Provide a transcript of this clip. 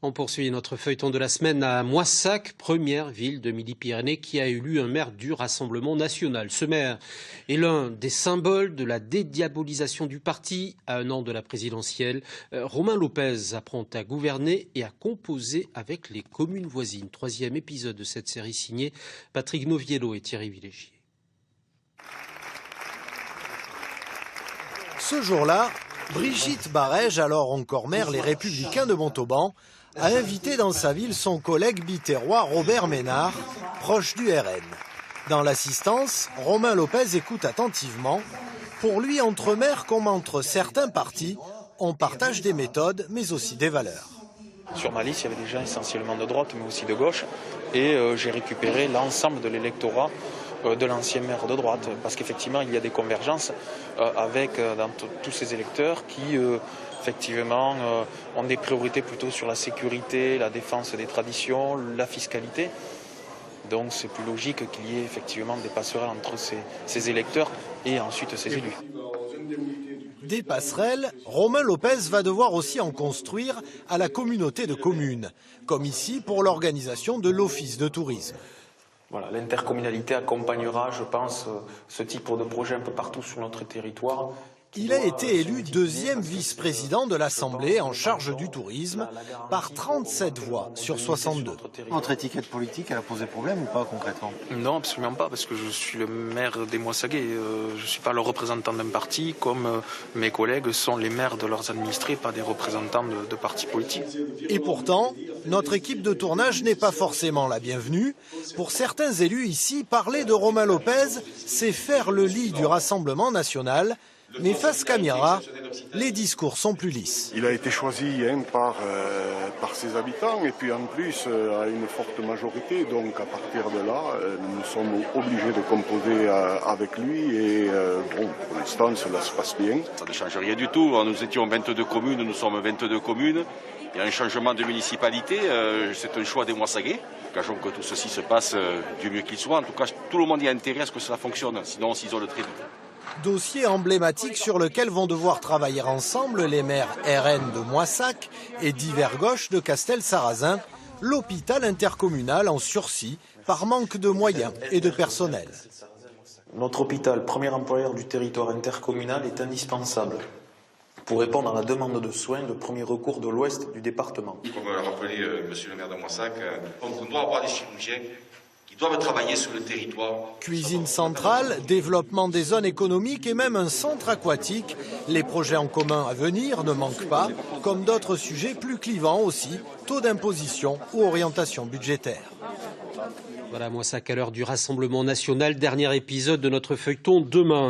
On poursuit notre feuilleton de la semaine à Moissac, première ville de Midi-Pyrénées qui a élu un maire du Rassemblement national. Ce maire est l'un des symboles de la dédiabolisation du parti. À un an de la présidentielle, Romain Lopez apprend à gouverner et à composer avec les communes voisines. Troisième épisode de cette série signée Patrick Noviello et Thierry Villégier. Ce jour-là, Brigitte Barège, alors encore maire Les Républicains de Montauban, a invité dans sa ville son collègue biterrois Robert Ménard, proche du RN. Dans l'assistance, Romain Lopez écoute attentivement. Pour lui, entre maires comme entre certains partis, on partage des méthodes, mais aussi des valeurs. Sur ma liste, il y avait des gens essentiellement de droite, mais aussi de gauche. Et j'ai récupéré l'ensemble de l'électorat de l'ancien maire de droite. Parce qu'effectivement, il y a des convergences avec tous ces électeurs qui, effectivement, ont des priorités plutôt sur la sécurité, la défense des traditions, la fiscalité. Donc c'est plus logique qu'il y ait effectivement des passerelles entre ces électeurs et ensuite ces élus. Des passerelles, Romain Lopez va devoir aussi en construire à la communauté de communes, comme ici pour l'organisation de l'office de tourisme. Voilà, l'intercommunalité accompagnera, je pense, ce type de projet un peu partout sur notre territoire. Il a été élu deuxième vice-président de l'Assemblée en charge du tourisme par 37 voix sur 62. Votre étiquette politique, elle a posé problème ou pas concrètement? Non, absolument pas, parce que je suis le maire des Moissaguais. Je ne suis pas le représentant d'un parti, comme mes collègues sont les maires de leurs administrés, pas des représentants de partis politiques. Et pourtant, notre équipe de tournage n'est pas forcément la bienvenue. Pour certains élus ici, parler de Romain Lopez, c'est faire le lit du Rassemblement national. Mais face caméra, les discours sont plus lisses. Il a été choisi par ses habitants et puis en plus à une forte majorité. Donc à partir de là, nous sommes obligés de composer avec lui et pour l'instant cela se passe bien. Ça ne change rien du tout. Nous étions 22 communes, nous sommes 22 communes. Il y a un changement de municipalité, c'est un choix des Moissaguais. Gageons que tout ceci se passe du mieux qu'il soit. En tout cas, tout le monde y a intérêt à ce que cela fonctionne, sinon on s'isole très vite. Dossier emblématique sur lequel vont devoir travailler ensemble les maires RN de Moissac et d'Yvergoche de Castel-Sarrazin, l'hôpital intercommunal en sursis par manque de moyens et de personnel. Notre hôpital, premier employeur du territoire intercommunal, est indispensable pour répondre à la demande de soins, le premier recours de l'ouest du département. Comme l'a rappelé monsieur le maire de Moissac, on doit avoir des chirurgiens qui doivent travailler sur le territoire. Cuisine centrale, développement des zones économiques et même un centre aquatique. Les projets en commun à venir ne manquent pas, comme d'autres sujets plus clivants aussi, taux d'imposition ou orientation budgétaire. Voilà, Moissac à l'heure du Rassemblement national, dernier épisode de notre feuilleton demain.